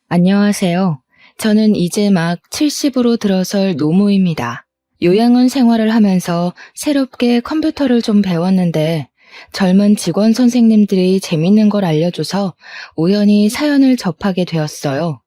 안녕하세요. 저는 이제 막 70으로 들어설 노무입니다. 요양원 생활을 하면서 새롭게 컴퓨터를 좀 배웠는데 젊은 직원 선생님들이 재밌는 걸 알려줘서 우연히 사연을 접하게 되었어요.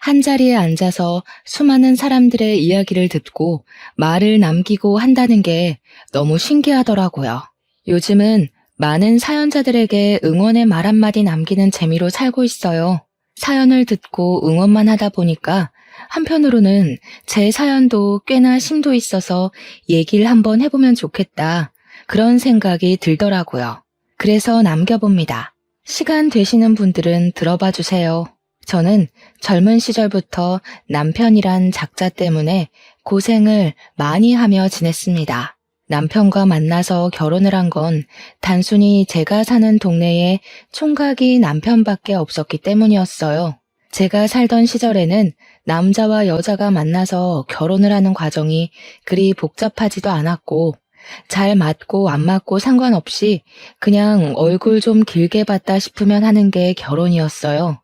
한 자리에 앉아서 수많은 사람들의 이야기를 듣고 말을 남기고 한다는 게 너무 신기하더라고요. 요즘은 많은 사연자들에게 응원의 말 한마디 남기는 재미로 살고 있어요. 사연을 듣고 응원만 하다 보니까 한편으로는 제 사연도 꽤나 심도 있어서 얘기를 한번 해보면 좋겠다. 그런 생각이 들더라고요. 그래서 남겨봅니다. 시간 되시는 분들은 들어봐 주세요. 저는 젊은 시절부터 남편이란 작자 때문에 고생을 많이 하며 지냈습니다. 남편과 만나서 결혼을 한 건 단순히 제가 사는 동네에 총각이 남편밖에 없었기 때문이었어요. 제가 살던 시절에는 남자와 여자가 만나서 결혼을 하는 과정이 그리 복잡하지도 않았고, 잘 맞고 안 맞고 상관없이 그냥 얼굴 좀 길게 봤다 싶으면 하는 게 결혼이었어요.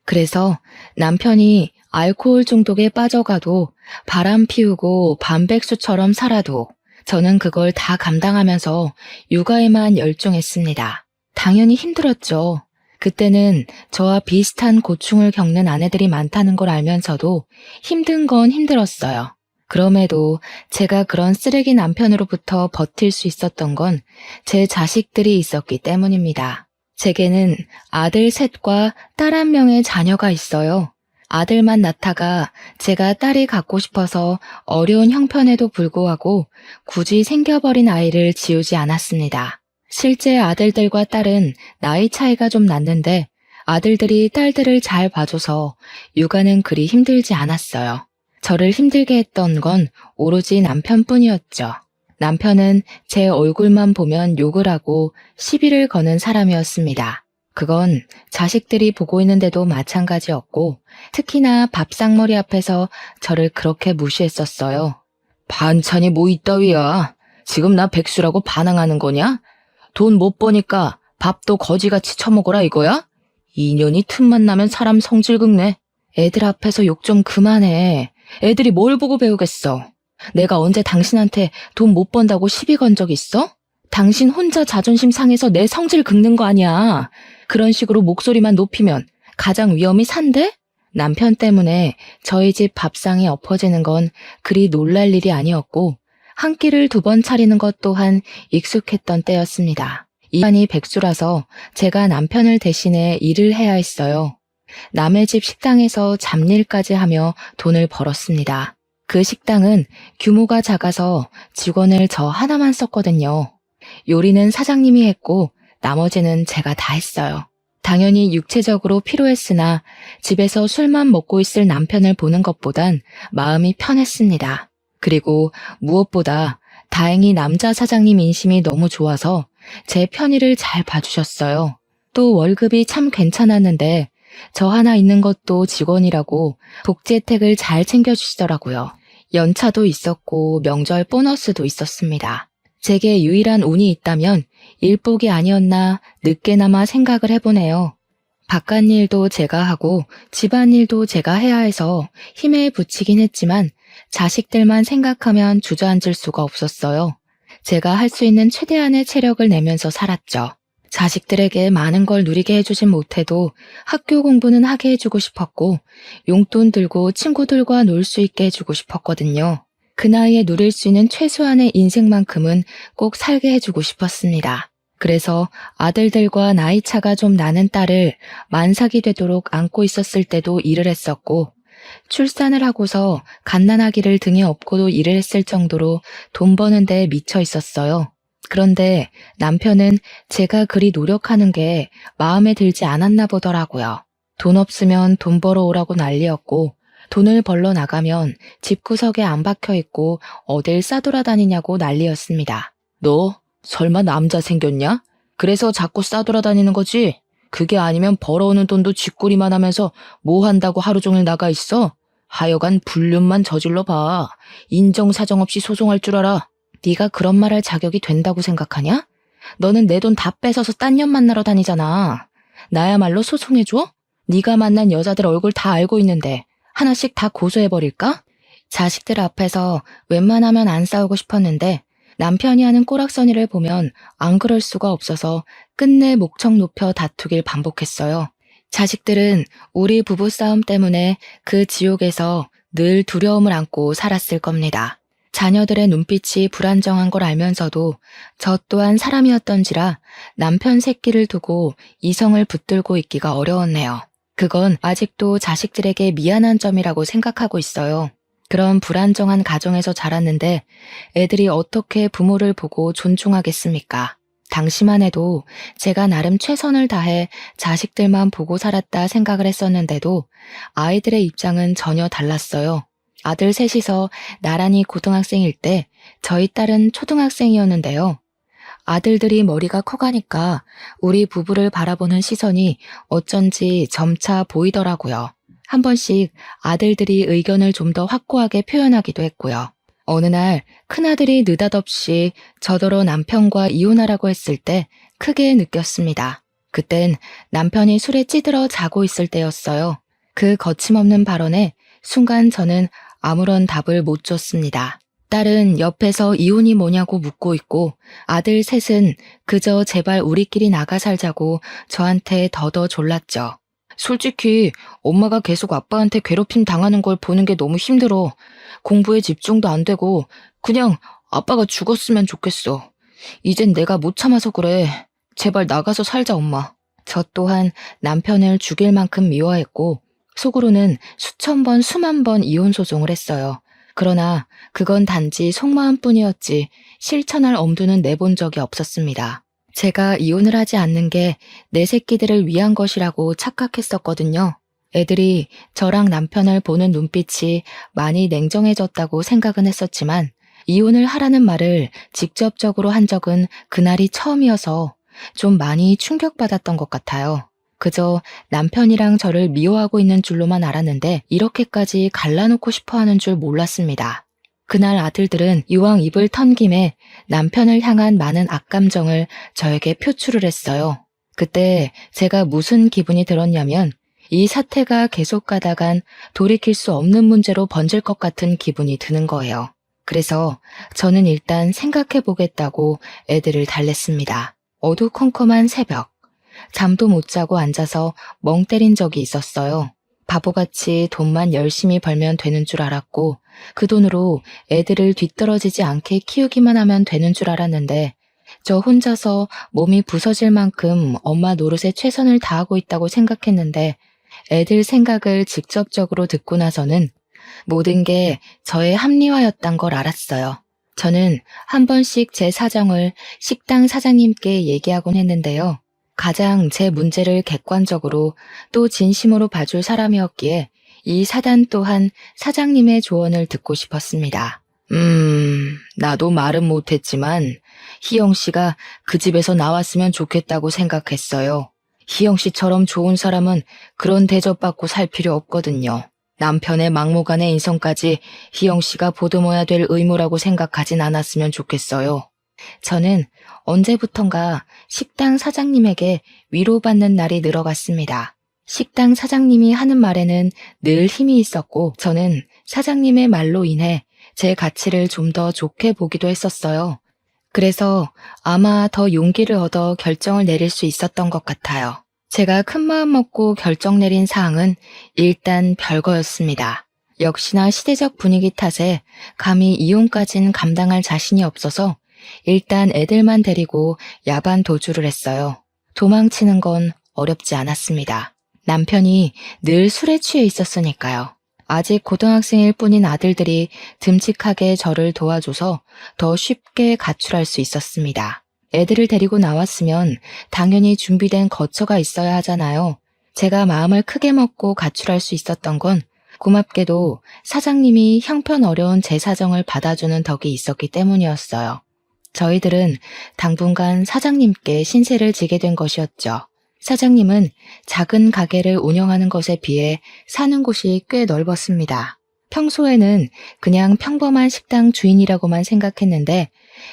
그래서 남편이 알코올 중독에 빠져가도 바람 피우고 반백수처럼 살아도 저는 그걸 다 감당하면서 육아에만 열중했습니다. 당연히 힘들었죠. 그때는 저와 비슷한 고충을 겪는 아내들이 많다는 걸 알면서도 힘든 건 힘들었어요. 그럼에도 제가 그런 쓰레기 남편으로부터 버틸 수 있었던 건 제 자식들이 있었기 때문입니다. 제게는 아들 셋과 딸 한 명의 자녀가 있어요. 아들만 낳다가 제가 딸이 갖고 싶어서 어려운 형편에도 불구하고 굳이 생겨버린 아이를 지우지 않았습니다. 실제 아들들과 딸은 나이 차이가 좀 났는데 아들들이 딸들을 잘 봐줘서 육아는 그리 힘들지 않았어요. 저를 힘들게 했던 건 오로지 남편뿐이었죠. 남편은 제 얼굴만 보면 욕을 하고 시비를 거는 사람이었습니다. 그건 자식들이 보고 있는데도 마찬가지였고 특히나 밥상머리 앞에서 저를 그렇게 무시했었어요. 반찬이 뭐 이따위야. 지금 나 백수라고 반항하는 거냐? 돈 못 버니까 밥도 거지같이 처먹어라 이거야? 인연이 틈만 나면 사람 성질 긁네. 애들 앞에서 욕 좀 그만해. 애들이 뭘 보고 배우겠어. 내가 언제 당신한테 돈 못 번다고 시비 건 적 있어? 당신 혼자 자존심 상해서 내 성질 긁는 거 아니야. 그런 식으로 목소리만 높이면 가장 위험이 산대? 남편 때문에 저희 집 밥상이 엎어지는 건 그리 놀랄 일이 아니었고 한 끼를 2번 차리는 것 또한 익숙했던 때였습니다. 이반이 백수라서 제가 남편을 대신해 일을 해야 했어요. 남의 집 식당에서 잡일까지 하며 돈을 벌었습니다. 그 식당은 규모가 작아서 직원을 저 하나만 썼거든요. 요리는 사장님이 했고 나머지는 제가 다 했어요. 당연히 육체적으로 피로했으나 집에서 술만 먹고 있을 남편을 보는 것보단 마음이 편했습니다. 그리고 무엇보다 다행히 남자 사장님 인심이 너무 좋아서 제 편의를 잘 봐주셨어요. 또 월급이 참 괜찮았는데 저 하나 있는 것도 직원이라고 복지 혜택을 잘 챙겨주시더라고요. 연차도 있었고 명절 보너스도 있었습니다. 제게 유일한 운이 있다면 일복이 아니었나 늦게나마 생각을 해보네요. 바깥일도 제가 하고 집안일도 제가 해야 해서 힘에 부치긴 했지만 자식들만 생각하면 주저앉을 수가 없었어요. 제가 할 수 있는 최대한의 체력을 내면서 살았죠. 자식들에게 많은 걸 누리게 해주진 못해도 학교 공부는 하게 해주고 싶었고 용돈 들고 친구들과 놀 수 있게 해주고 싶었거든요. 그 나이에 누릴 수 있는 최소한의 인생만큼은 꼭 살게 해주고 싶었습니다. 그래서 아들들과 나이 차가 좀 나는 딸을 만삭이 되도록 안고 있었을 때도 일을 했었고 출산을 하고서 갓난아기를 등에 업고도 일을 했을 정도로 돈 버는 데 미쳐 있었어요. 그런데 남편은 제가 그리 노력하는 게 마음에 들지 않았나 보더라고요. 돈 없으면 돈 벌어 오라고 난리였고 돈을 벌러 나가면 집구석에 안 박혀 있고 어딜 싸돌아다니냐고 난리였습니다. 너 설마 남자 생겼냐? 그래서 자꾸 싸돌아다니는 거지? 그게 아니면 벌어오는 돈도 쥐꼬리만 하면서 뭐 한다고 하루 종일 나가 있어? 하여간 불륜만 저질러 봐. 인정사정 없이 소송할 줄 알아. 네가 그런 말 할 자격이 된다고 생각하냐? 너는 내 돈 다 뺏어서 딴 년 만나러 다니잖아. 나야말로 소송해줘? 네가 만난 여자들 얼굴 다 알고 있는데 하나씩 다 고소해버릴까? 자식들 앞에서 웬만하면 안 싸우고 싶었는데 남편이 하는 꼬락서니를 보면 안 그럴 수가 없어서 끝내 목청 높여 다투길 반복했어요. 자식들은 우리 부부싸움 때문에 그 지옥에서 늘 두려움을 안고 살았을 겁니다. 자녀들의 눈빛이 불안정한 걸 알면서도 저 또한 사람이었던지라 남편 새끼를 두고 이성을 붙들고 있기가 어려웠네요. 그건 아직도 자식들에게 미안한 점이라고 생각하고 있어요. 그런 불안정한 가정에서 자랐는데 애들이 어떻게 부모를 보고 존중하겠습니까? 당시만 해도 제가 나름 최선을 다해 자식들만 보고 살았다 생각을 했었는데도 아이들의 입장은 전혀 달랐어요. 아들 셋이서 나란히 고등학생일 때 저희 딸은 초등학생이었는데요. 아들들이 머리가 커가니까 우리 부부를 바라보는 시선이 어쩐지 점차 보이더라고요. 한 번씩 아들들이 의견을 좀 더 확고하게 표현하기도 했고요. 어느 날 큰아들이 느닷없이 저더러 남편과 이혼하라고 했을 때 크게 느꼈습니다. 그땐 남편이 술에 찌들어 자고 있을 때였어요. 그 거침없는 발언에 순간 저는 아무런 답을 못 줬습니다. 딸은 옆에서 이혼이 뭐냐고 묻고 있고 아들 셋은 그저 제발 우리끼리 나가 살자고 저한테 더더 졸랐죠. 솔직히 엄마가 계속 아빠한테 괴롭힘 당하는 걸 보는 게 너무 힘들어. 공부에 집중도 안 되고 그냥 아빠가 죽었으면 좋겠어. 이젠 내가 못 참아서 그래. 제발 나가서 살자 엄마. 저 또한 남편을 죽일 만큼 미워했고 속으로는 수천 번 수만 번 이혼 소송을 했어요. 그러나 그건 단지 속마음뿐이었지 실천할 엄두는 내본 적이 없었습니다. 제가 이혼을 하지 않는 게 내 새끼들을 위한 것이라고 착각했었거든요. 애들이 저랑 남편을 보는 눈빛이 많이 냉정해졌다고 생각은 했었지만 이혼을 하라는 말을 직접적으로 한 적은 그날이 처음이어서 좀 많이 충격받았던 것 같아요. 그저 남편이랑 저를 미워하고 있는 줄로만 알았는데 이렇게까지 갈라놓고 싶어 하는 줄 몰랐습니다. 그날 아들들은 이왕 입을 턴 김에 남편을 향한 많은 악감정을 저에게 표출을 했어요. 그때 제가 무슨 기분이 들었냐면 이 사태가 계속 가다간 돌이킬 수 없는 문제로 번질 것 같은 기분이 드는 거예요. 그래서 저는 일단 생각해 보겠다고 애들을 달랬습니다. 어두컴컴한 새벽. 잠도 못 자고 앉아서 멍 때린 적이 있었어요. 바보같이 돈만 열심히 벌면 되는 줄 알았고 그 돈으로 애들을 뒤떨어지지 않게 키우기만 하면 되는 줄 알았는데 저 혼자서 몸이 부서질 만큼 엄마 노릇에 최선을 다하고 있다고 생각했는데 애들 생각을 직접적으로 듣고 나서는 모든 게 저의 합리화였단 걸 알았어요. 저는 한 번씩 제 사정을 식당 사장님께 얘기하곤 했는데요. 가장 제 문제를 객관적으로 또 진심으로 봐줄 사람이었기에 이 사단 또한 사장님의 조언을 듣고 싶었습니다. 나도 말은 못했지만 희영 씨가 그 집에서 나왔으면 좋겠다고 생각했어요. 희영 씨처럼 좋은 사람은 그런 대접받고 살 필요 없거든요. 남편의 막무가내 인성까지 희영 씨가 보듬어야 될 의무라고 생각하진 않았으면 좋겠어요. 저는 언제부턴가 식당 사장님에게 위로받는 날이 늘어갔습니다. 식당 사장님이 하는 말에는 늘 힘이 있었고 저는 사장님의 말로 인해 제 가치를 좀 더 좋게 보기도 했었어요. 그래서 아마 더 용기를 얻어 결정을 내릴 수 있었던 것 같아요. 제가 큰 마음 먹고 결정 내린 사항은 일단 별거였습니다. 역시나 시대적 분위기 탓에 감히 이혼까진 감당할 자신이 없어서 일단 애들만 데리고 야반 도주를 했어요. 도망치는 건 어렵지 않았습니다. 남편이 늘 술에 취해 있었으니까요. 아직 고등학생일 뿐인 아들들이 듬직하게 저를 도와줘서 더 쉽게 가출할 수 있었습니다. 애들을 데리고 나왔으면 당연히 준비된 거처가 있어야 하잖아요. 제가 마음을 크게 먹고 가출할 수 있었던 건 고맙게도 사장님이 형편 어려운 제 사정을 받아주는 덕이 있었기 때문이었어요. 저희들은 당분간 사장님께 신세를 지게 된 것이었죠. 사장님은 작은 가게를 운영하는 것에 비해 사는 곳이 꽤 넓었습니다. 평소에는 그냥 평범한 식당 주인이라고만 생각했는데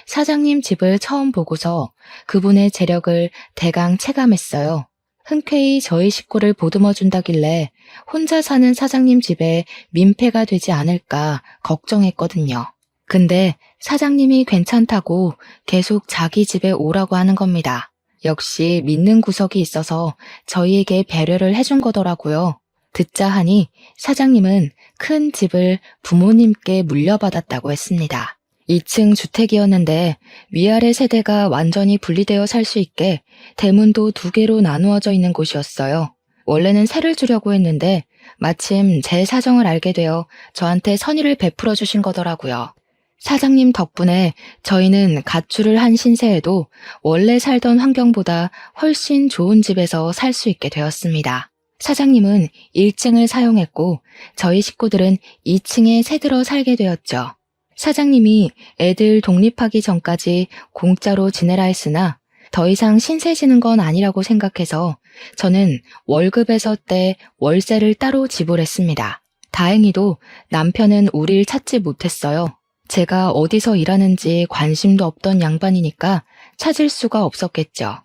사장님 집을 처음 보고서 그분의 재력을 대강 체감했어요. 흔쾌히 저희 식구를 보듬어 준다길래 혼자 사는 사장님 집에 민폐가 되지 않을까 걱정했거든요. 근데 사장님이 괜찮다고 계속 자기 집에 오라고 하는 겁니다. 역시 믿는 구석이 있어서 저희에게 배려를 해준 거더라고요. 듣자 하니 사장님은 큰 집을 부모님께 물려받았다고 했습니다. 2층 주택이었는데 위아래 세대가 완전히 분리되어 살 수 있게 대문도 2개로 나누어져 있는 곳이었어요. 원래는 세를 주려고 했는데 마침 제 사정을 알게 되어 저한테 선의를 베풀어 주신 거더라고요. 사장님 덕분에 저희는 가출을 한 신세에도 원래 살던 환경보다 훨씬 좋은 집에서 살 수 있게 되었습니다. 사장님은 1층을 사용했고 저희 식구들은 2층에 새들어 살게 되었죠. 사장님이 애들 독립하기 전까지 공짜로 지내라 했으나 더 이상 신세 지는 건 아니라고 생각해서 저는 월급에서 떼 월세를 따로 지불했습니다. 다행히도 남편은 우릴 찾지 못했어요. 제가 어디서 일하는지 관심도 없던 양반이니까 찾을 수가 없었겠죠.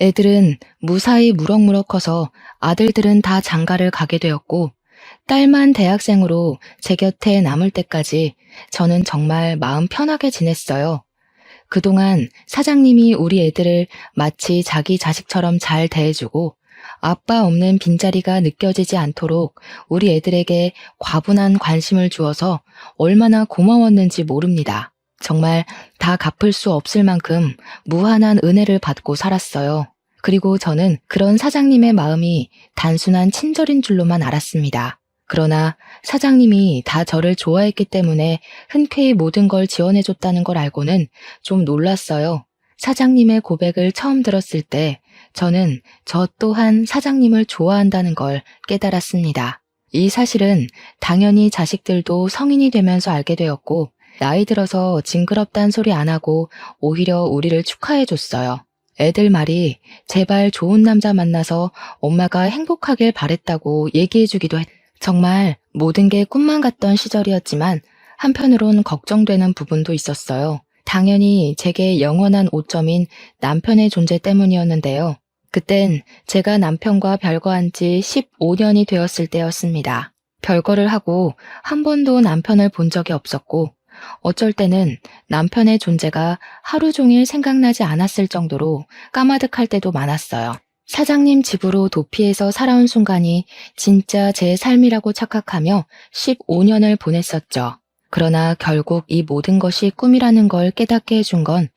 애들은 무사히 무럭무럭 커서 아들들은 다 장가를 가게 되었고 딸만 대학생으로 제 곁에 남을 때까지 저는 정말 마음 편하게 지냈어요. 그동안 사장님이 우리 애들을 마치 자기 자식처럼 잘 대해주고 아빠 없는 빈자리가 느껴지지 않도록 우리 애들에게 과분한 관심을 주어서 얼마나 고마웠는지 모릅니다. 정말 다 갚을 수 없을 만큼 무한한 은혜를 받고 살았어요. 그리고 저는 그런 사장님의 마음이 단순한 친절인 줄로만 알았습니다. 그러나 사장님이 다 저를 좋아했기 때문에 흔쾌히 모든 걸 지원해줬다는 걸 알고는 좀 놀랐어요. 사장님의 고백을 처음 들었을 때 저는 저 또한 사장님을 좋아한다는 걸 깨달았습니다. 이 사실은 당연히 자식들도 성인이 되면서 알게 되었고 나이 들어서 징그럽단 소리 안 하고 오히려 우리를 축하해줬어요. 애들 말이 제발 좋은 남자 만나서 엄마가 행복하길 바랬다고 얘기해주기도 했. 정말 모든 게 꿈만 같던 시절이었지만 한편으론 걱정되는 부분도 있었어요. 당연히 제게 영원한 오점인 남편의 존재 때문이었는데요. 그땐 제가 남편과 별거한 지 15년이 되었을 때였습니다. 별거를 하고 한 번도 남편을 본 적이 없었고 어쩔 때는 남편의 존재가 하루 종일 생각나지 않았을 정도로 까마득할 때도 많았어요. 사장님 집으로 도피해서 살아온 순간이 진짜 제 삶이라고 착각하며 15년을 보냈었죠. 그러나 결국 이 모든 것이 꿈이라는 걸 깨닫게 해준 건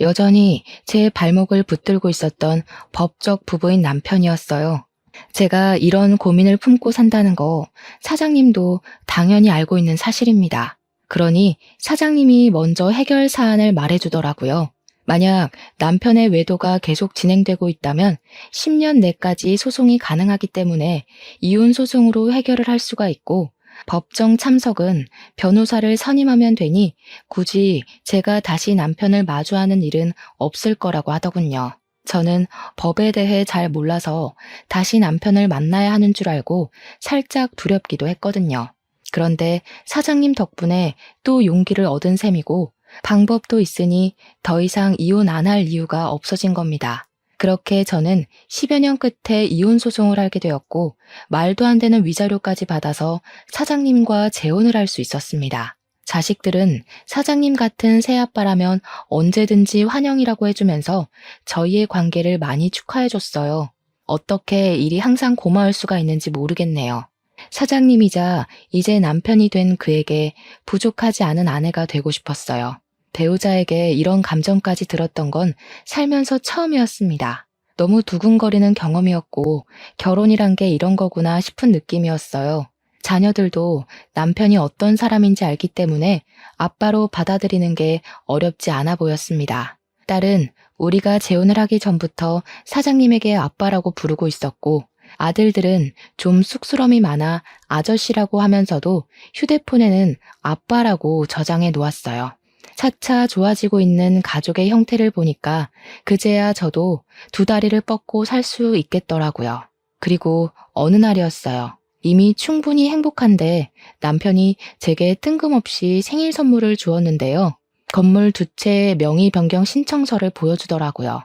여전히 제 발목을 붙들고 있었던 법적 부부인 남편이었어요. 제가 이런 고민을 품고 산다는 거 사장님도 당연히 알고 있는 사실입니다. 그러니 사장님이 먼저 해결 사안을 말해주더라고요. 만약 남편의 외도가 계속 진행되고 있다면 10년 내까지 소송이 가능하기 때문에 이혼 소송으로 해결을 할 수가 있고 법정 참석은 변호사를 선임하면 되니 굳이 제가 다시 남편을 마주하는 일은 없을 거라고 하더군요. 저는 법에 대해 잘 몰라서 다시 남편을 만나야 하는 줄 알고 살짝 두렵기도 했거든요. 그런데 사장님 덕분에 또 용기를 얻은 셈이고 방법도 있으니 더 이상 이혼 안 할 이유가 없어진 겁니다. 그렇게 저는 10여 년 끝에 이혼 소송을 하게 되었고 말도 안 되는 위자료까지 받아서 사장님과 재혼을 할 수 있었습니다. 자식들은 사장님 같은 새아빠라면 언제든지 환영이라고 해주면서 저희의 관계를 많이 축하해줬어요. 어떻게 일이 항상 고마울 수가 있는지 모르겠네요. 사장님이자 이제 남편이 된 그에게 부족하지 않은 아내가 되고 싶었어요. 배우자에게 이런 감정까지 들었던 건 살면서 처음이었습니다. 너무 두근거리는 경험이었고 결혼이란 게 이런 거구나 싶은 느낌이었어요. 자녀들도 남편이 어떤 사람인지 알기 때문에 아빠로 받아들이는 게 어렵지 않아 보였습니다. 딸은 우리가 재혼을 하기 전부터 사장님에게 아빠라고 부르고 있었고 아들들은 좀 쑥스러움이 많아 아저씨라고 하면서도 휴대폰에는 아빠라고 저장해 놓았어요. 차차 좋아지고 있는 가족의 형태를 보니까 그제야 저도 2다리를 뻗고 살 수 있겠더라고요. 그리고 어느 날이었어요. 이미 충분히 행복한데 남편이 제게 뜬금없이 생일 선물을 주었는데요. 건물 2채의 명의 변경 신청서를 보여주더라고요.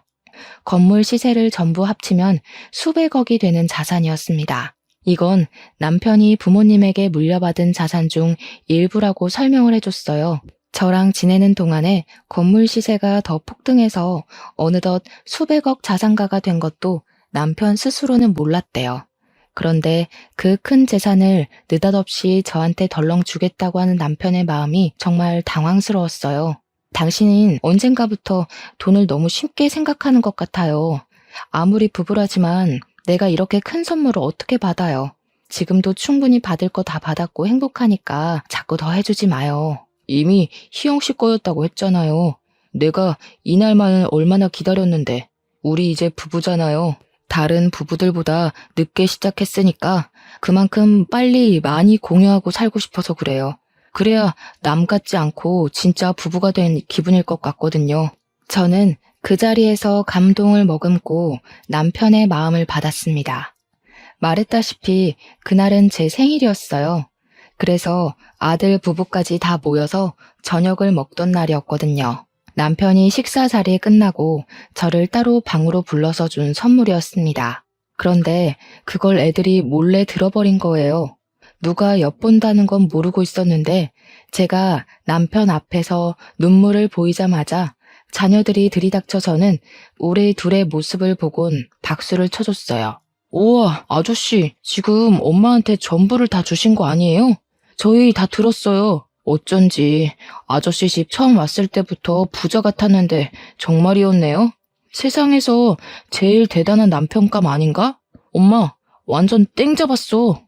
건물 시세를 전부 합치면 수백억이 되는 자산이었습니다. 이건 남편이 부모님에게 물려받은 자산 중 일부라고 설명을 해줬어요. 저랑 지내는 동안에 건물 시세가 더 폭등해서 어느덧 수백억 자산가가 된 것도 남편 스스로는 몰랐대요. 그런데 그 큰 재산을 느닷없이 저한테 덜렁 주겠다고 하는 남편의 마음이 정말 당황스러웠어요. 당신은 언젠가부터 돈을 너무 쉽게 생각하는 것 같아요. 아무리 부부라지만 내가 이렇게 큰 선물을 어떻게 받아요? 지금도 충분히 받을 거 다 받았고 행복하니까 자꾸 더 해주지 마요. 이미 희영 씨 거였다고 했잖아요. 내가 이날만은 얼마나 기다렸는데. 우리 이제 부부잖아요. 다른 부부들보다 늦게 시작했으니까 그만큼 빨리 많이 공유하고 살고 싶어서 그래요. 그래야 남 같지 않고 진짜 부부가 된 기분일 것 같거든요. 저는 그 자리에서 감동을 머금고 남편의 마음을 받았습니다. 말했다시피 그날은 제 생일이었어요. 그래서 아들 부부까지 다 모여서 저녁을 먹던 날이었거든요. 남편이 식사 자리에 끝나고 저를 따로 방으로 불러서 준 선물이었습니다. 그런데 그걸 애들이 몰래 들어버린 거예요. 누가 엿본다는 건 모르고 있었는데 제가 남편 앞에서 눈물을 보이자마자 자녀들이 들이닥쳐 저는 우리 둘의 모습을 보곤 박수를 쳐줬어요. 우와, 아저씨, 지금 엄마한테 전부를 다 주신 거 아니에요? 저희 다 들었어요. 어쩐지 아저씨 집 처음 왔을 때부터 부자 같았는데 정말이었네요. 세상에서 제일 대단한 남편감 아닌가? 엄마, 완전 땡 잡았어.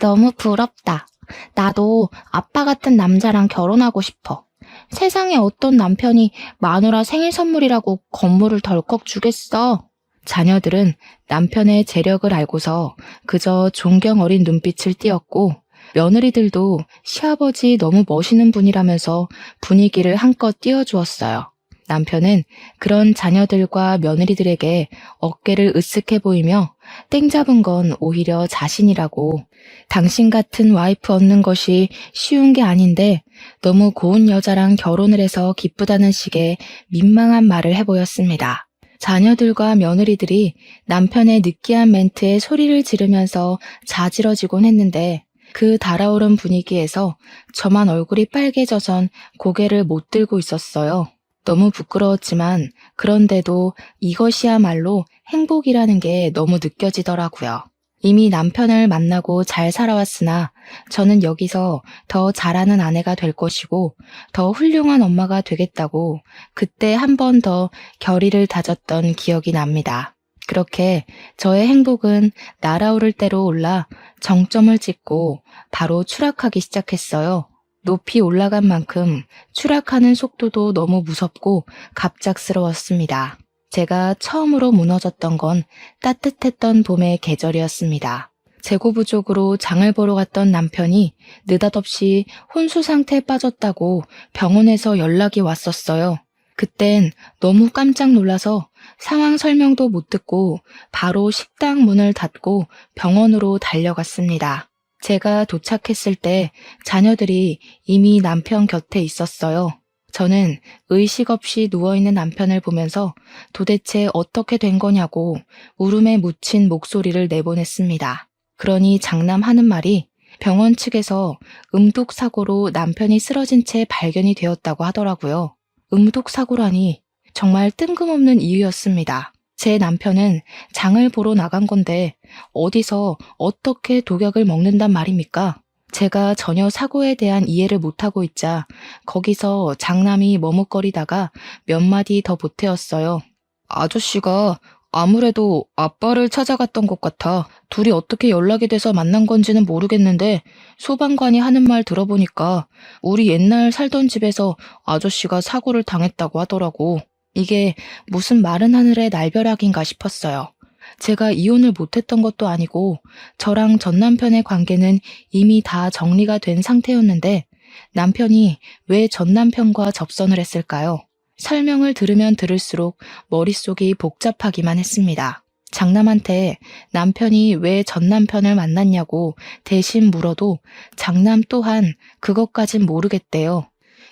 너무 부럽다. 나도 아빠 같은 남자랑 결혼하고 싶어. 세상에 어떤 남편이 마누라 생일 선물이라고 건물을 덜컥 주겠어. 자녀들은 남편의 재력을 알고서 그저 존경 어린 눈빛을 띄었고 며느리들도 시아버지 너무 멋있는 분이라면서 분위기를 한껏 띄워주었어요. 남편은 그런 자녀들과 며느리들에게 어깨를 으쓱해 보이며 땡 잡은 건 오히려 자신이라고 당신 같은 와이프 얻는 것이 쉬운 게 아닌데 너무 고운 여자랑 결혼을 해서 기쁘다는 식의 민망한 말을 해보였습니다. 자녀들과 며느리들이 남편의 느끼한 멘트에 소리를 지르면서 자지러지곤 했는데 그 달아오른 분위기에서 저만 얼굴이 빨개져선 고개를 못 들고 있었어요. 너무 부끄러웠지만 그런데도 이것이야말로 행복이라는 게 너무 느껴지더라고요. 이미 남편을 만나고 잘 살아왔으나 저는 여기서 더 잘하는 아내가 될 것이고 더 훌륭한 엄마가 되겠다고 그때 한 번 더 결의를 다졌던 기억이 납니다. 그렇게 저의 행복은 날아오를 대로 올라 정점을 찍고 바로 추락하기 시작했어요. 높이 올라간 만큼 추락하는 속도도 너무 무섭고 갑작스러웠습니다. 제가 처음으로 무너졌던 건 따뜻했던 봄의 계절이었습니다. 재고 부족으로 장을 보러 갔던 남편이 느닷없이 혼수 상태에 빠졌다고 병원에서 연락이 왔었어요. 그땐 너무 깜짝 놀라서 상황 설명도 못 듣고 바로 식당 문을 닫고 병원으로 달려갔습니다. 제가 도착했을 때 자녀들이 이미 남편 곁에 있었어요. 저는 의식 없이 누워있는 남편을 보면서 도대체 어떻게 된 거냐고 울음에 묻힌 목소리를 내보냈습니다. 그러니 장남하는 말이 병원 측에서 음독사고로 남편이 쓰러진 채 발견이 되었다고 하더라고요. 음독사고라니 정말 뜬금없는 이유였습니다. 제 남편은 장을 보러 나간 건데 어디서 어떻게 독약을 먹는단 말입니까? 제가 전혀 사고에 대한 이해를 못하고 있자 거기서 장남이 머뭇거리다가 몇 마디 더 보태었어요. 아저씨가 아무래도 아빠를 찾아갔던 것 같아. 둘이 어떻게 연락이 돼서 만난 건지는 모르겠는데 소방관이 하는 말 들어보니까 우리 옛날 살던 집에서 아저씨가 사고를 당했다고 하더라고. 이게 무슨 마른 하늘의 날벼락인가 싶었어요. 제가 이혼을 못했던 것도 아니고 저랑 전 남편의 관계는 이미 다 정리가 된 상태였는데 남편이 왜 전 남편과 접선을 했을까요? 설명을 들으면 들을수록 머릿속이 복잡하기만 했습니다. 장남한테 남편이 왜 전 남편을 만났냐고 대신 물어도 장남 또한 그것까진 모르겠대요.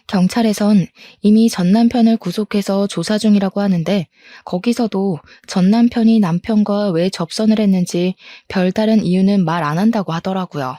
경찰에선 이미 전 남편을 구속해서 조사 중이라고 하는데 거기서도 전 남편이 남편과 왜 접선을 했는지 별다른 이유는 말 안 한다고 하더라고요.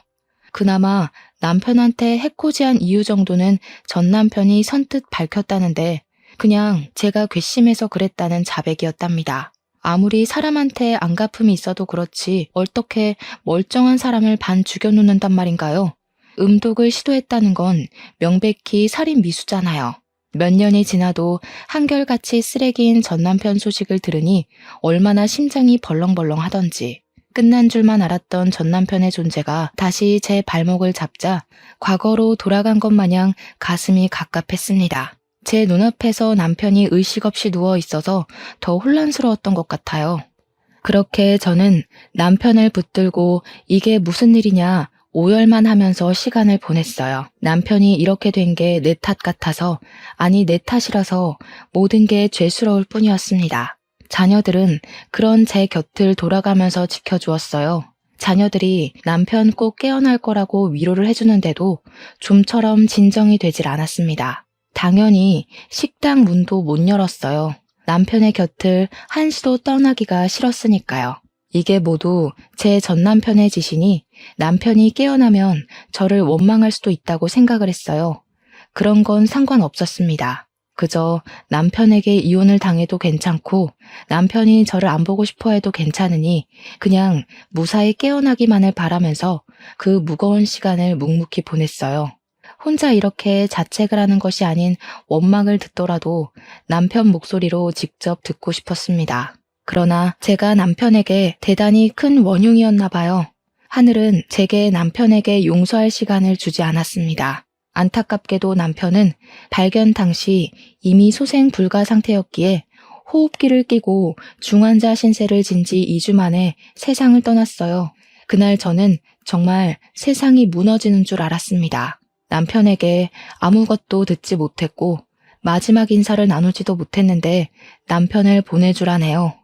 그나마 남편한테 해코지한 이유 정도는 전 남편이 선뜻 밝혔다는데 그냥 제가 괘씸해서 그랬다는 자백이었답니다. 아무리 사람한테 안갚음이 있어도 그렇지 어떻게 멀쩡한 사람을 반 죽여놓는단 말인가요? 음독을 시도했다는 건 명백히 살인 미수잖아요. 몇 년이 지나도 한결같이 쓰레기인 전 남편 소식을 들으니 얼마나 심장이 벌렁벌렁 하던지. 끝난 줄만 알았던 전 남편의 존재가 다시 제 발목을 잡자 과거로 돌아간 것 마냥 가슴이 갑갑했습니다. 제 눈앞에서 남편이 의식 없이 누워 있어서 더 혼란스러웠던 것 같아요. 그렇게 저는 남편을 붙들고 이게 무슨 일이냐 오열만 하면서 시간을 보냈어요. 남편이 이렇게 된 게 내 탓 같아서, 아니 내 탓이라서 모든 게 죄스러울 뿐이었습니다. 자녀들은 그런 제 곁을 돌아가면서 지켜주었어요. 자녀들이 남편 꼭 깨어날 거라고 위로를 해주는데도 좀처럼 진정이 되질 않았습니다. 당연히 식당 문도 못 열었어요. 남편의 곁을 한시도 떠나기가 싫었으니까요. 이게 모두 제 전 남편의 짓이니 남편이 깨어나면 저를 원망할 수도 있다고 생각을 했어요. 그런 건 상관없었습니다. 그저 남편에게 이혼을 당해도 괜찮고 남편이 저를 안 보고 싶어 해도 괜찮으니 그냥 무사히 깨어나기만을 바라면서 그 무거운 시간을 묵묵히 보냈어요. 혼자 이렇게 자책을 하는 것이 아닌 원망을 듣더라도 남편 목소리로 직접 듣고 싶었습니다. 그러나 제가 남편에게 대단히 큰 원흉이었나 봐요. 하늘은 제게 남편에게 용서할 시간을 주지 않았습니다. 안타깝게도 남편은 발견 당시 이미 소생 불가 상태였기에 호흡기를 끼고 중환자 신세를 진 지 2주 만에 세상을 떠났어요. 그날 저는 정말 세상이 무너지는 줄 알았습니다. 남편에게 아무것도 듣지 못했고 마지막 인사를 나누지도 못했는데 남편을 보내주라네요.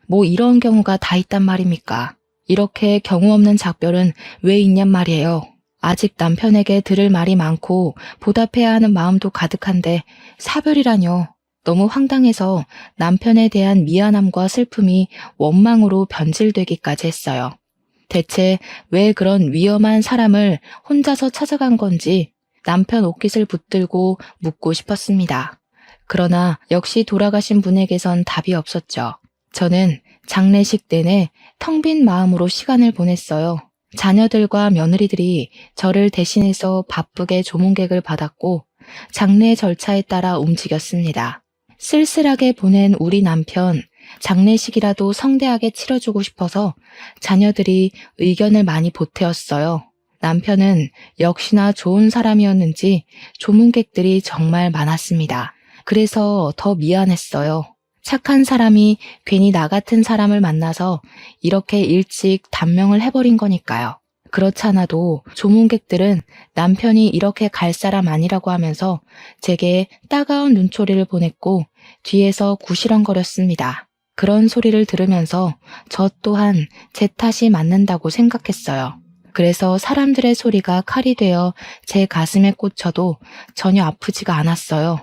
뭐 이런 경우가 다 있단 말입니까? 이렇게 경우 없는 작별은 왜 있냔 말이에요. 아직 남편에게 들을 말이 많고 보답해야 하는 마음도 가득한데 사별이라뇨. 너무 황당해서 남편에 대한 미안함과 슬픔이 원망으로 변질되기까지 했어요. 대체 왜 그런 위험한 사람을 혼자서 찾아간 건지 남편 옷깃을 붙들고 묻고 싶었습니다. 그러나 역시 돌아가신 분에게선 답이 없었죠. 저는 장례식 내내 텅 빈 마음으로 시간을 보냈어요. 자녀들과 며느리들이 저를 대신해서 바쁘게 조문객을 받았고 장례 절차에 따라 움직였습니다. 쓸쓸하게 보낸 우리 남편, 장례식이라도 성대하게 치러주고 싶어서 자녀들이 의견을 많이 보태었어요. 남편은 역시나 좋은 사람이었는지 조문객들이 정말 많았습니다. 그래서 더 미안했어요. 착한 사람이 괜히 나 같은 사람을 만나서 이렇게 일찍 단명을 해버린 거니까요. 그렇잖아도 조문객들은 남편이 이렇게 갈 사람 아니라고 하면서 제게 따가운 눈초리를 보냈고 뒤에서 구시렁거렸습니다. 그런 소리를 들으면서 저 또한 제 탓이 맞는다고 생각했어요. 그래서 사람들의 소리가 칼이 되어 제 가슴에 꽂혀도 전혀 아프지가 않았어요.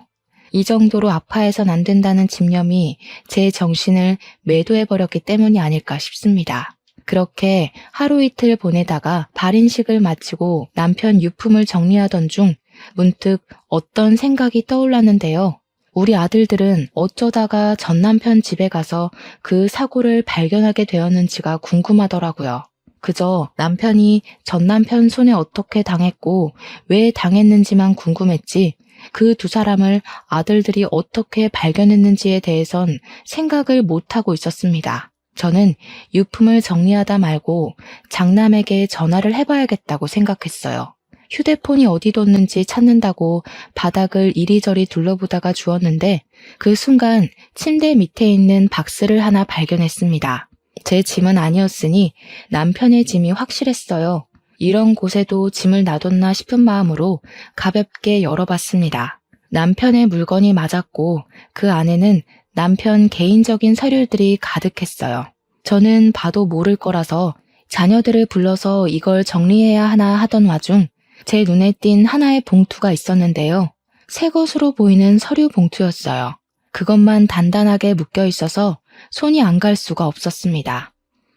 이 정도로 아파해선 안 된다는 집념이 제 정신을 매도해버렸기 때문이 아닐까 싶습니다. 그렇게 하루 이틀 보내다가 발인식을 마치고 남편 유품을 정리하던 중 문득 어떤 생각이 떠올랐는데요. 우리 아들들은 어쩌다가 전 남편 집에 가서 그 사고를 발견하게 되었는지가 궁금하더라고요. 그저 남편이 전 남편 손에 어떻게 당했고 왜 당했는지만 궁금했지 그 두 사람을 아들들이 어떻게 발견했는지에 대해선 생각을 못하고 있었습니다. 저는 유품을 정리하다 말고 장남에게 전화를 해봐야겠다고 생각했어요. 휴대폰이 어디 뒀는지 찾는다고 바닥을 이리저리 둘러보다가 주웠는데 그 순간 침대 밑에 있는 박스를 하나 발견했습니다. 제 짐은 아니었으니 남편의 짐이 확실했어요. 이런 곳에도 짐을 놔뒀나 싶은 마음으로 가볍게 열어봤습니다. 남편의 물건이 맞았고 그 안에는 남편 개인적인 서류들이 가득했어요. 저는 봐도 모를 거라서 자녀들을 불러서 이걸 정리해야 하나 하던 와중 제 눈에 띈 하나의 봉투가 있었는데요. 새 것으로 보이는 서류 봉투였어요. 그것만 단단하게 묶여 있어서 손이 안 갈 수가 없었습니다.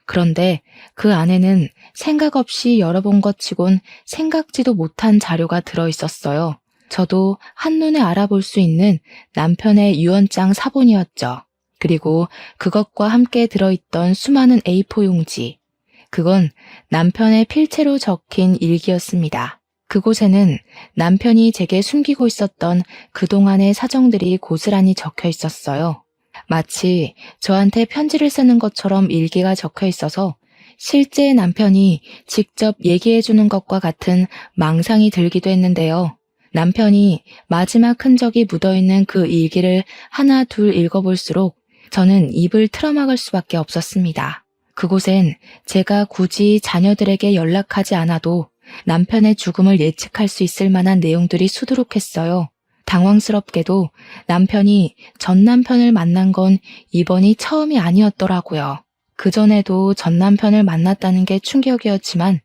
그런데 그 안에는 생각 없이 열어본 것 치곤 생각지도 못한 자료가 들어 있었어요. 저도 한눈에 알아볼 수 있는 남편의 유언장 사본이었죠. 그리고 그것과 함께 들어있던 수많은 A4 용지. 그건 남편의 필체로 적힌 일기였습니다. 그곳에는 남편이 제게 숨기고 있었던 그동안의 사정들이 고스란히 적혀 있었어요. 마치 저한테 편지를 쓰는 것처럼 일기가 적혀 있어서 실제 남편이 직접 얘기해 주는 것과 같은 망상이 들기도 했는데요. 남편이 마지막 흔적이 묻어있는 그 일기를 하나 둘 읽어볼수록 저는 입을 틀어막을 수밖에 없었습니다. 그곳엔 제가 굳이 자녀들에게 연락하지 않아도 남편의 죽음을 예측할 수 있을 만한 내용들이 수두룩했어요. 당황스럽게도 남편이 전 남편을 만난 건 이번이 처음이 아니었더라고요. 그전에도 전 남편을 만났다는 게 충격이었지만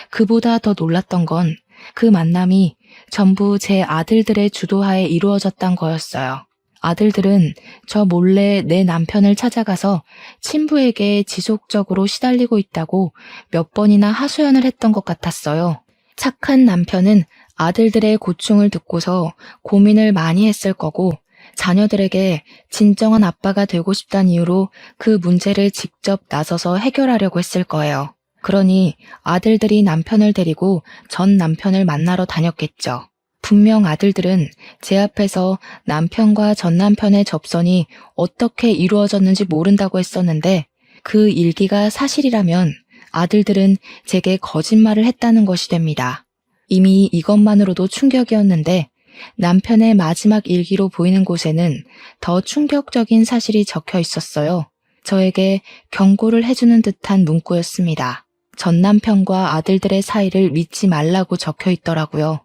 그보다 더 놀랐던 건 그 만남이 전부 제 아들들의 주도하에 이루어졌단 거였어요. 아들들은 저 몰래 내 남편을 찾아가서 친부에게 지속적으로 시달리고 있다고 몇 번이나 하소연을 했던 것 같았어요. 착한 남편은 아들들의 고충을 듣고서 고민을 많이 했을 거고 자녀들에게 진정한 아빠가 되고 싶다는 이유로 그 문제를 직접 나서서 해결하려고 했을 거예요. 그러니 아들들이 남편을 데리고 전 남편을 만나러 다녔겠죠. 분명 아들들은 제 앞에서 남편과 전 남편의 접선이 어떻게 이루어졌는지 모른다고 했었는데 그 일기가 사실이라면 아들들은 제게 거짓말을 했다는 것이 됩니다. 이미 이것만으로도 충격이었는데 남편의 마지막 일기로 보이는 곳에는 더 충격적인 사실이 적혀 있었어요. 저에게 경고를 해주는 듯한 문구였습니다. 전 남편과 아들들의 사이를 믿지 말라고 적혀 있더라고요.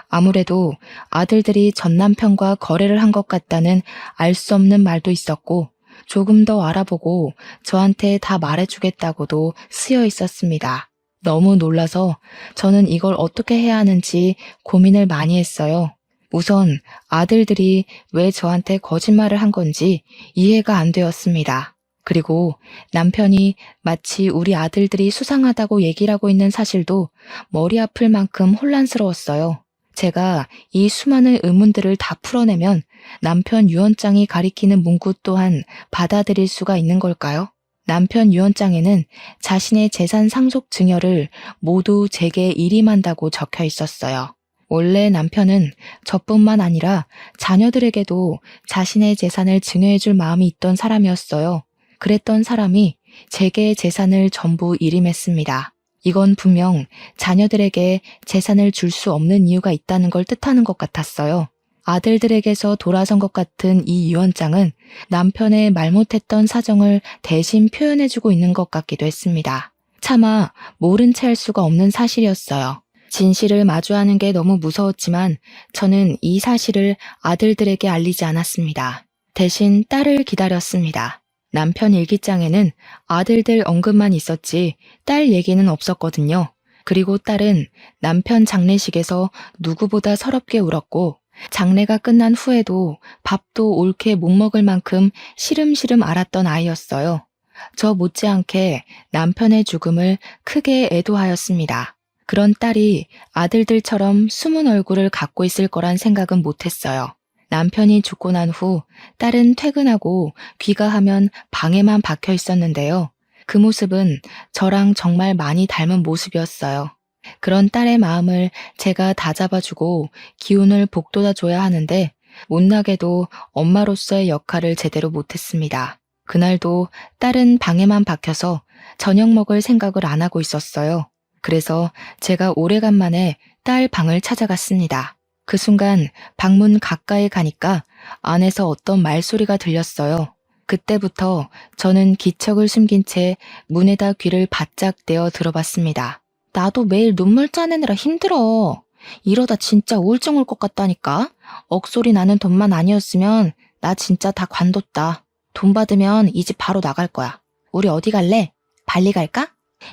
아무래도 아들들이 전 남편과 거래를 한 것 같다는 알 수 없는 말도 있었고 조금 더 알아보고 저한테 다 말해주겠다고도 쓰여 있었습니다. 너무 놀라서 저는 이걸 어떻게 해야 하는지 고민을 많이 했어요. 우선 아들들이 왜 저한테 거짓말을 한 건지 이해가 안 되었습니다. 그리고 남편이 마치 우리 아들들이 수상하다고 얘기를 하고 있는 사실도 머리 아플 만큼 혼란스러웠어요. 제가 이 수많은 의문들을 다 풀어내면 남편 유언장이 가리키는 문구 또한 받아들일 수가 있는 걸까요? 남편 유언장에는 자신의 재산 상속 증여를 모두 제게 일임한다고 적혀 있었어요. 원래 남편은 저뿐만 아니라 자녀들에게도 자신의 재산을 증여해줄 마음이 있던 사람이었어요. 그랬던 사람이 제게 재산을 전부 일임했습니다. 이건 분명 자녀들에게 재산을 줄 수 없는 이유가 있다는 걸 뜻하는 것 같았어요. 아들들에게서 돌아선 것 같은 이 유언장은 남편의 말 못했던 사정을 대신 표현해주고 있는 것 같기도 했습니다. 차마 모른 채 할 수가 없는 사실이었어요. 진실을 마주하는 게 너무 무서웠지만 저는 이 사실을 아들들에게 알리지 않았습니다. 대신 딸을 기다렸습니다. 남편 일기장에는 아들들 언급만 있었지 딸 얘기는 없었거든요. 그리고 딸은 남편 장례식에서 누구보다 서럽게 울었고 장례가 끝난 후에도 밥도 옳게 못 먹을 만큼 시름시름 앓았던 아이였어요. 저 못지않게 남편의 죽음을 크게 애도하였습니다. 그런 딸이 아들들처럼 숨은 얼굴을 갖고 있을 거란 생각은 못했어요. 남편이 죽고 난 후 딸은 퇴근하고 귀가하면 방에만 박혀 있었는데요. 그 모습은 저랑 정말 많이 닮은 모습이었어요. 그런 딸의 마음을 제가 다잡아주고 기운을 북돋아줘야 하는데 못나게도 엄마로서의 역할을 제대로 못했습니다. 그날도 딸은 방에만 박혀서 저녁 먹을 생각을 안 하고 있었어요. 그래서 제가 오래간만에 딸 방을 찾아갔습니다. 그 순간 방문 가까이 가니까 안에서 어떤 말소리가 들렸어요. 그때부터 저는 기척을 숨긴 채 문에다 귀를 바짝 대어 들어봤습니다. 나도 매일 눈물 짜내느라 힘들어. 이러다 진짜 우울증 올 것 같다니까. 억소리 나는 돈만 아니었으면 나 진짜 다 관뒀다. 돈 받으면 이 집 바로 나갈 거야. 우리 어디 갈래? 발리 갈까?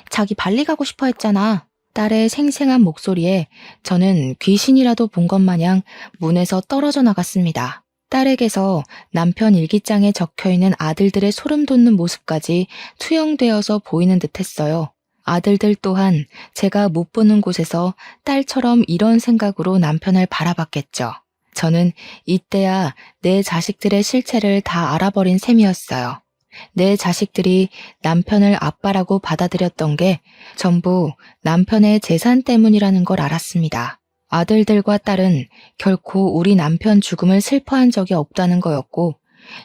자기 발리 가고 싶어 했잖아. 딸의 생생한 목소리에 저는 귀신이라도 본 것 마냥 문에서 떨어져 나갔습니다. 딸에게서 남편 일기장에 적혀있는 아들들의 소름 돋는 모습까지 투영되어서 보이는 듯했어요. 아들들 또한 제가 못 보는 곳에서 딸처럼 이런 생각으로 남편을 바라봤겠죠. 저는 이때야 내 자식들의 실체를 다 알아버린 셈이었어요. 내 자식들이 남편을 아빠라고 받아들였던 게 전부 남편의 재산 때문이라는 걸 알았습니다. 아들들과 딸은 결코 우리 남편 죽음을 슬퍼한 적이 없다는 거였고,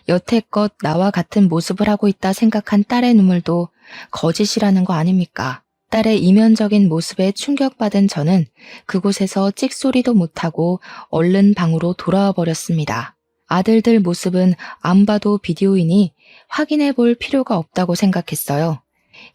여태껏 나와 같은 모습을 하고 있다 생각한 딸의 눈물도 거짓이라는 거 아닙니까? 딸의 이면적인 모습에 충격받은 저는 그곳에서 찍소리도 못하고 얼른 방으로 돌아와 버렸습니다. 아들들 모습은 안 봐도 비디오이니 확인해 볼 필요가 없다고 생각했어요.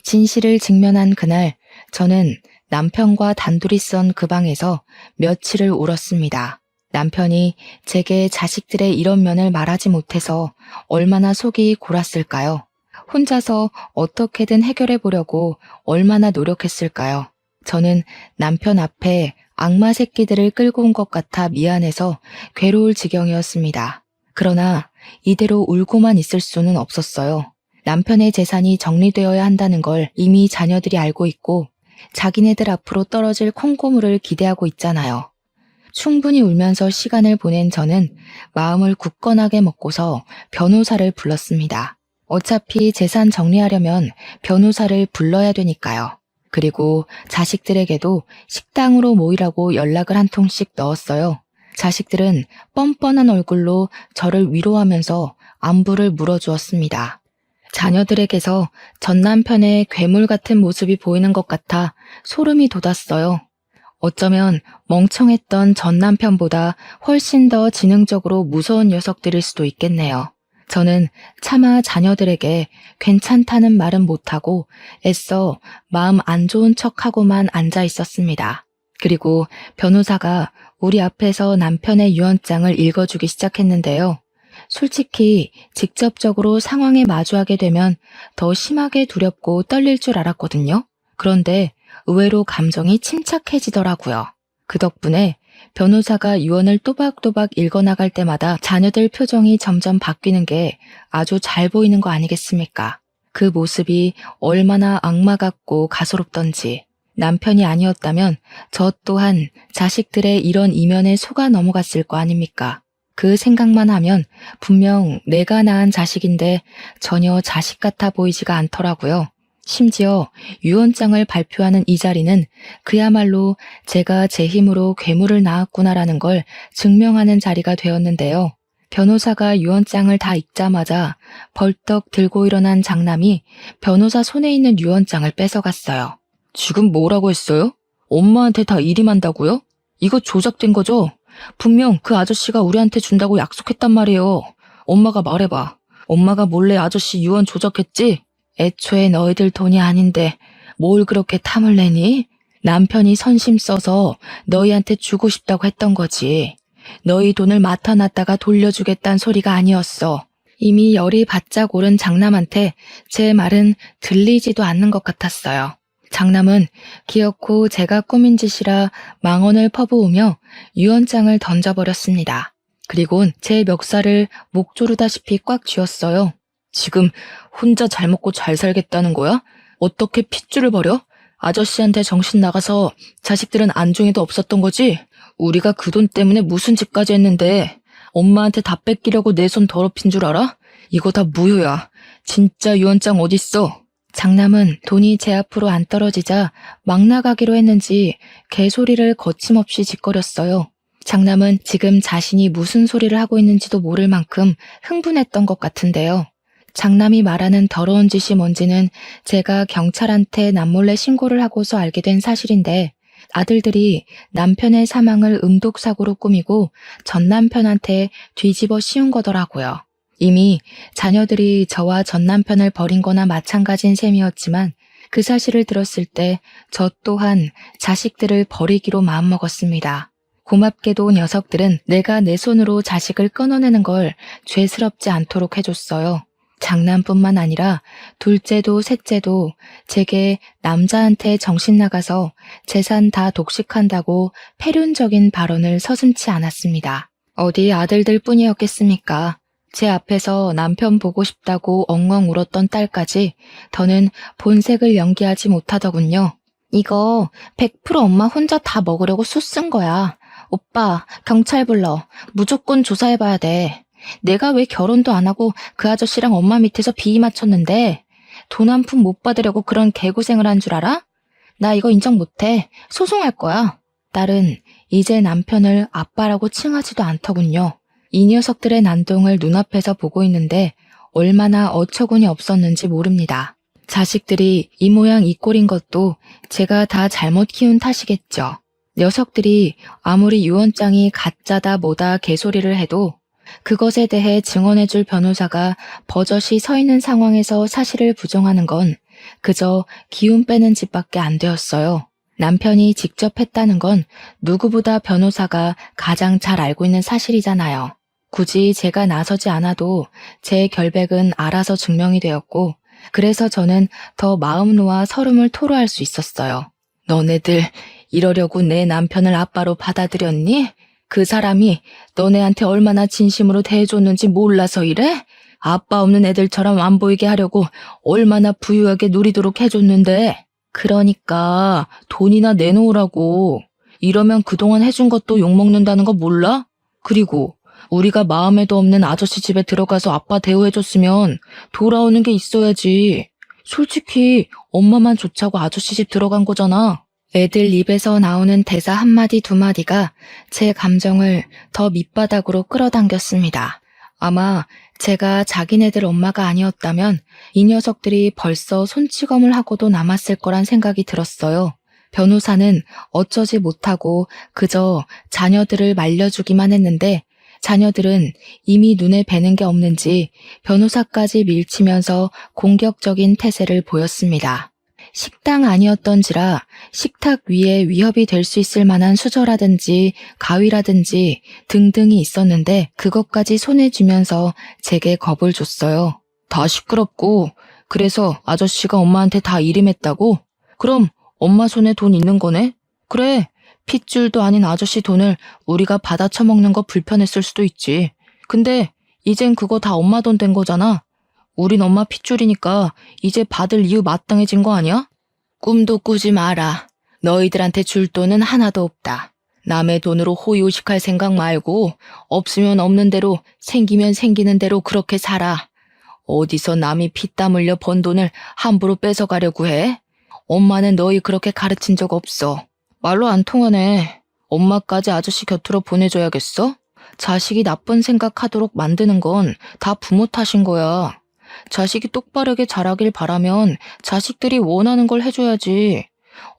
진실을 직면한 그날, 저는 남편과 단둘이 썬 그 방에서 며칠을 울었습니다. 남편이 제게 자식들의 이런 면을 말하지 못해서 얼마나 속이 골았을까요? 혼자서 어떻게든 해결해 보려고 얼마나 노력했을까요? 저는 남편 앞에 악마 새끼들을 끌고 온 것 같아 미안해서 괴로울 지경이었습니다. 그러나 이대로 울고만 있을 수는 없었어요. 남편의 재산이 정리되어야 한다는 걸 이미 자녀들이 알고 있고 자기네들 앞으로 떨어질 콩고물을 기대하고 있잖아요. 충분히 울면서 시간을 보낸 저는 마음을 굳건하게 먹고서 변호사를 불렀습니다. 어차피 재산 정리하려면 변호사를 불러야 되니까요. 그리고 자식들에게도 식당으로 모이라고 연락을 한 통씩 넣었어요. 자식들은 뻔뻔한 얼굴로 저를 위로하면서 안부를 물어주었습니다. 자녀들에게서 전 남편의 괴물 같은 모습이 보이는 것 같아 소름이 돋았어요. 어쩌면 멍청했던 전 남편보다 훨씬 더 지능적으로 무서운 녀석들일 수도 있겠네요. 저는 차마 자녀들에게 괜찮다는 말은 못하고 애써 마음 안 좋은 척하고만 앉아 있었습니다. 그리고 변호사가 우리 앞에서 남편의 유언장을 읽어주기 시작했는데요. 솔직히 직접적으로 상황에 마주하게 되면 더 심하게 두렵고 떨릴 줄 알았거든요. 그런데 의외로 감정이 침착해지더라고요. 그 덕분에 변호사가 유언을 또박또박 읽어나갈 때마다 자녀들 표정이 점점 바뀌는 게 아주 잘 보이는 거 아니겠습니까? 그 모습이 얼마나 악마 같고 가소롭던지. 남편이 아니었다면 저 또한 자식들의 이런 이면에 속아 넘어갔을 거 아닙니까? 그 생각만 하면 분명 내가 낳은 자식인데 전혀 자식 같아 보이지가 않더라고요. 심지어 유언장을 발표하는 이 자리는 그야말로 제가 제 힘으로 괴물을 낳았구나라는 걸 증명하는 자리가 되었는데요. 변호사가 유언장을 다 읽자마자 벌떡 들고 일어난 장남이 변호사 손에 있는 유언장을 뺏어갔어요. 지금 뭐라고 했어요? 엄마한테 다 일임한다고요? 이거 조작된 거죠? 분명 그 아저씨가 우리한테 준다고 약속했단 말이에요. 엄마가 말해봐. 엄마가 몰래 아저씨 유언 조작했지? 애초에 너희들 돈이 아닌데 뭘 그렇게 탐을 내니? 남편이 선심 써서 너희한테 주고 싶다고 했던 거지. 너희 돈을 맡아놨다가 돌려주겠다는 소리가 아니었어. 이미 열이 바짝 오른 장남한테 제 말은 들리지도 않는 것 같았어요. 장남은 기어코 제가 꾸민 짓이라 망언을 퍼부으며 유언장을 던져버렸습니다. 그리곤 제 멱살을 목 조르다시피 꽉 쥐었어요. 지금 혼자 잘 먹고 잘 살겠다는 거야? 어떻게 핏줄을 버려? 아저씨한테 정신 나가서 자식들은 안중에도 없었던 거지? 우리가 그 돈 때문에 무슨 짓까지 했는데 엄마한테 다 뺏기려고 내 손 더럽힌 줄 알아? 이거 다 무효야. 진짜 유언장 어딨어? 장남은 돈이 제 앞으로 안 떨어지자 막 나가기로 했는지 개소리를 거침없이 짓거렸어요. 장남은 지금 자신이 무슨 소리를 하고 있는지도 모를 만큼 흥분했던 것 같은데요. 장남이 말하는 더러운 짓이 뭔지는 제가 경찰한테 남몰래 신고를 하고서 알게 된 사실인데 아들들이 남편의 사망을 음독사고로 꾸미고 전 남편한테 뒤집어 씌운 거더라고요. 이미 자녀들이 저와 전 남편을 버린 거나 마찬가지인 셈이었지만 그 사실을 들었을 때 저 또한 자식들을 버리기로 마음먹었습니다. 고맙게도 녀석들은 내가 내 손으로 자식을 끊어내는 걸 죄스럽지 않도록 해줬어요. 장남뿐만 아니라 둘째도 셋째도 제게 남자한테 정신 나가서 재산 다 독식한다고 패륜적인 발언을 서슴지 않았습니다. 어디 아들들 뿐이었겠습니까? 제 앞에서 남편 보고 싶다고 엉엉 울었던 딸까지 더는 본색을 연기하지 못하더군요. 이거 100% 엄마 혼자 다 먹으려고 수 쓴 거야. 오빠, 경찰 불러. 무조건 조사해봐야 돼. 내가 왜 결혼도 안 하고 그 아저씨랑 엄마 밑에서 비위 맞췄는데 돈 한 푼 못 받으려고 그런 개고생을 한 줄 알아? 나 이거 인정 못해. 소송할 거야. 딸은 이제 남편을 아빠라고 칭하지도 않더군요. 이 녀석들의 난동을 눈앞에서 보고 있는데 얼마나 어처구니 없었는지 모릅니다. 자식들이 이 모양 이 꼴인 것도 제가 다 잘못 키운 탓이겠죠. 녀석들이 아무리 유언장이 가짜다 뭐다 개소리를 해도 그것에 대해 증언해줄 변호사가 버젓이 서 있는 상황에서 사실을 부정하는 건 그저 기운 빼는 짓밖에 안 되었어요. 남편이 직접 했다는 건 누구보다 변호사가 가장 잘 알고 있는 사실이잖아요. 굳이 제가 나서지 않아도 제 결백은 알아서 증명이 되었고 그래서 저는 더 마음 놓아 서름을 토로할 수 있었어요. 너네들 이러려고 내 남편을 아빠로 받아들였니? 그 사람이 너네한테 얼마나 진심으로 대해줬는지 몰라서 이래? 아빠 없는 애들처럼 안 보이게 하려고 얼마나 부유하게 누리도록 해줬는데. 그러니까 돈이나 내놓으라고. 이러면 그동안 해준 것도 욕먹는다는 거 몰라? 그리고 우리가 마음에도 없는 아저씨 집에 들어가서 아빠 대우해줬으면 돌아오는 게 있어야지. 솔직히 엄마만 좋자고 아저씨 집 들어간 거잖아. 애들 입에서 나오는 대사 한마디 두마디가 제 감정을 더 밑바닥으로 끌어당겼습니다. 아마 제가 자기네들 엄마가 아니었다면 이 녀석들이 벌써 손찌검을 하고도 남았을 거란 생각이 들었어요. 변호사는 어쩌지 못하고 그저 자녀들을 말려주기만 했는데 자녀들은 이미 눈에 뵈는 게 없는지 변호사까지 밀치면서 공격적인 태세를 보였습니다. 식당 아니었던지라 식탁 위에 위협이 될 수 있을 만한 수저라든지 가위라든지 등등이 있었는데 그것까지 손에 쥐면서 제게 겁을 줬어요. 다 시끄럽고 그래서 아저씨가 엄마한테 다 일임했다고? 그럼 엄마 손에 돈 있는 거네? 그래, 핏줄도 아닌 아저씨 돈을 우리가 받아 처먹는 거 불편했을 수도 있지. 근데 이젠 그거 다 엄마 돈 된 거잖아. 우린 엄마 핏줄이니까 이제 받을 이유 마땅해진 거 아니야? 꿈도 꾸지 마라. 너희들한테 줄 돈은 하나도 없다. 남의 돈으로 호의호식할 생각 말고 없으면 없는 대로 생기면 생기는 대로 그렇게 살아. 어디서 남이 피땀 흘려 번 돈을 함부로 뺏어가려고 해? 엄마는 너희 그렇게 가르친 적 없어. 말로 안 통하네. 엄마까지 아저씨 곁으로 보내줘야겠어? 자식이 나쁜 생각하도록 만드는 건 다 부모 탓인 거야. 자식이 똑바르게 자라길 바라면 자식들이 원하는 걸 해줘야지.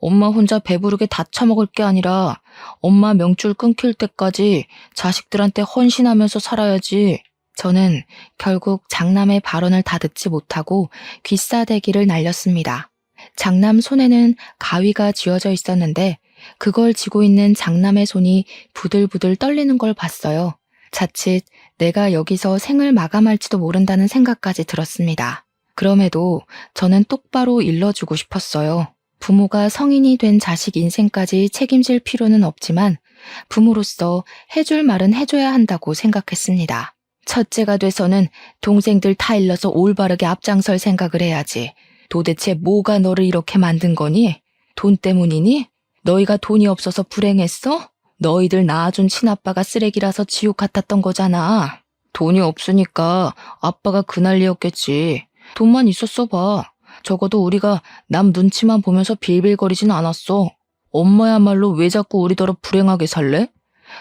엄마 혼자 배부르게 다 처먹을 게 아니라 엄마 명줄 끊길 때까지 자식들한테 헌신하면서 살아야지. 저는 결국 장남의 발언을 다 듣지 못하고 귀싸대기를 날렸습니다. 장남 손에는 가위가 쥐어져 있었는데 그걸 쥐고 있는 장남의 손이 부들부들 떨리는 걸 봤어요. 자칫 내가 여기서 생을 마감할지도 모른다는 생각까지 들었습니다. 그럼에도 저는 똑바로 일러주고 싶었어요. 부모가 성인이 된 자식 인생까지 책임질 필요는 없지만 부모로서 해줄 말은 해줘야 한다고 생각했습니다. 첫째가 돼서는 동생들 다 일러서 올바르게 앞장설 생각을 해야지. 도대체 뭐가 너를 이렇게 만든 거니? 돈 때문이니? 너희가 돈이 없어서 불행했어? 너희들 낳아준 친아빠가 쓰레기라서 지옥 같았던 거잖아. 돈이 없으니까 아빠가 그 난리였겠지. 돈만 있었어 봐. 적어도 우리가 남 눈치만 보면서 빌빌거리진 않았어. 엄마야말로 왜 자꾸 우리더러 불행하게 살래?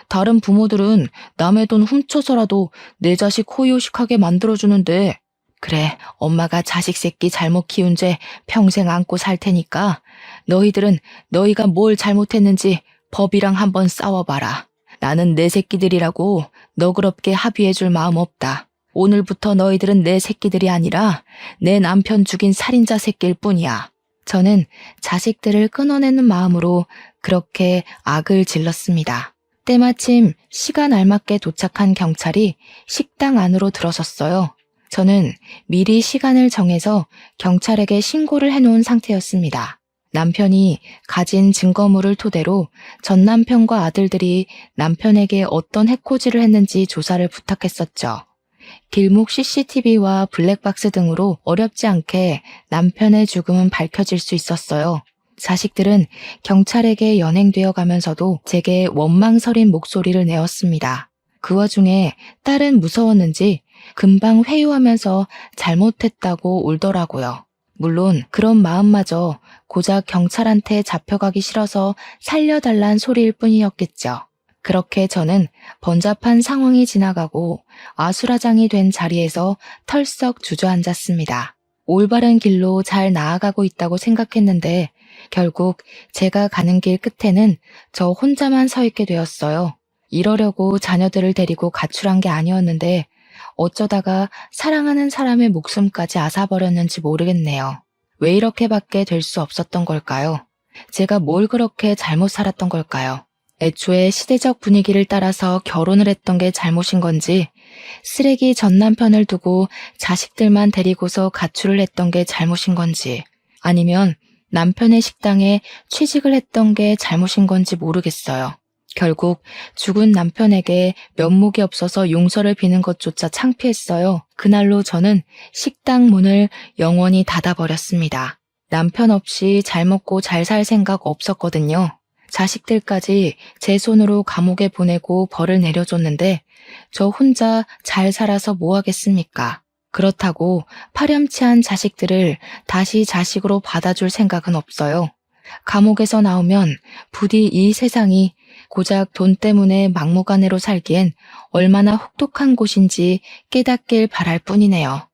다른 부모들은 남의 돈 훔쳐서라도 내 자식 호의호식하게 만들어주는데 그래, 엄마가 자식 새끼 잘못 키운 죄 평생 안고 살 테니까 너희들은 너희가 뭘 잘못했는지 법이랑 한번 싸워봐라. 나는 내 새끼들이라고 너그럽게 합의해줄 마음 없다. 오늘부터 너희들은 내 새끼들이 아니라 내 남편 죽인 살인자 새끼일 뿐이야. 저는 자식들을 끊어내는 마음으로 그렇게 악을 질렀습니다. 때마침 시간 알맞게 도착한 경찰이 식당 안으로 들어섰어요. 저는 미리 시간을 정해서 경찰에게 신고를 해놓은 상태였습니다. 남편이 가진 증거물을 토대로 전 남편과 아들들이 남편에게 어떤 해코지를 했는지 조사를 부탁했었죠. 길목 CCTV와 블랙박스 등으로 어렵지 않게 남편의 죽음은 밝혀질 수 있었어요. 자식들은 경찰에게 연행되어 가면서도 제게 원망스러운 목소리를 내었습니다. 그 와중에 딸은 무서웠는지 금방 회유하면서 잘못했다고 울더라고요. 물론 그런 마음마저 고작 경찰한테 잡혀가기 싫어서 살려달란 소리일 뿐이었겠죠. 그렇게 저는 번잡한 상황이 지나가고 아수라장이 된 자리에서 털썩 주저앉았습니다. 올바른 길로 잘 나아가고 있다고 생각했는데 결국 제가 가는 길 끝에는 저 혼자만 서 있게 되었어요. 이러려고 자녀들을 데리고 가출한 게 아니었는데 어쩌다가 사랑하는 사람의 목숨까지 앗아버렸는지 모르겠네요. 왜 이렇게밖에 될 수 없었던 걸까요? 제가 뭘 그렇게 잘못 살았던 걸까요? 애초에 시대적 분위기를 따라서 결혼을 했던 게 잘못인 건지, 쓰레기 전 남편을 두고 자식들만 데리고서 가출을 했던 게 잘못인 건지, 아니면 남편의 식당에 취직을 했던 게 잘못인 건지 모르겠어요. 결국 죽은 남편에게 면목이 없어서 용서를 비는 것조차 창피했어요. 그날로 저는 식당 문을 영원히 닫아버렸습니다. 남편 없이 잘 먹고 잘 살 생각 없었거든요. 자식들까지 제 손으로 감옥에 보내고 벌을 내려줬는데 저 혼자 잘 살아서 뭐 하겠습니까? 그렇다고 파렴치한 자식들을 다시 자식으로 받아줄 생각은 없어요. 감옥에서 나오면 부디 이 세상이 고작 돈 때문에 막무가내로 살기엔 얼마나 혹독한 곳인지 깨닫길 바랄 뿐이네요.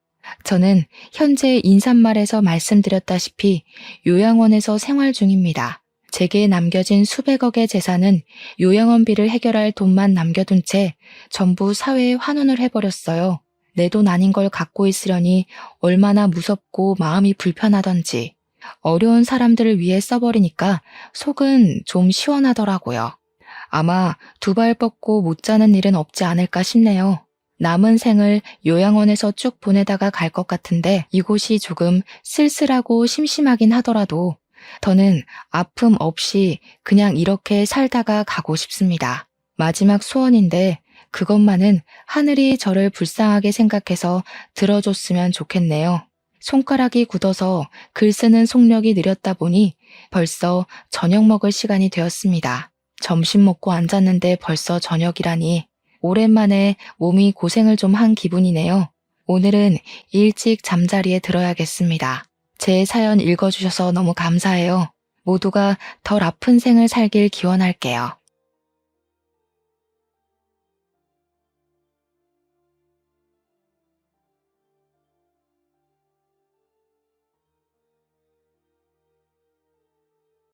저는 현재 인사말에서 말씀드렸다시피 요양원에서 생활 중입니다. 제게 남겨진 수백억의 재산은 요양원비를 해결할 돈만 남겨둔 채 전부 사회에 환원을 해버렸어요. 내 돈 아닌 걸 갖고 있으려니 얼마나 무섭고 마음이 불편하던지. 어려운 사람들을 위해 써버리니까 속은 좀 시원하더라고요. 아마 두 발 뻗고 못 자는 일은 없지 않을까 싶네요. 남은 생을 요양원에서 쭉 보내다가 갈 것 같은데 이곳이 조금 쓸쓸하고 심심하긴 하더라도 더는 아픔 없이 그냥 이렇게 살다가 가고 싶습니다. 마지막 소원인데 그것만은 하늘이 저를 불쌍하게 생각해서 들어줬으면 좋겠네요. 손가락이 굳어서 글 쓰는 속력이 느렸다 보니 벌써 저녁 먹을 시간이 되었습니다. 점심 먹고 앉았는데 벌써 저녁이라니 오랜만에 몸이 고생을 좀 한 기분이네요. 오늘은 일찍 잠자리에 들어야겠습니다. 제 사연 읽어주셔서 너무 감사해요. 모두가 덜 아픈 생을 살길 기원할게요.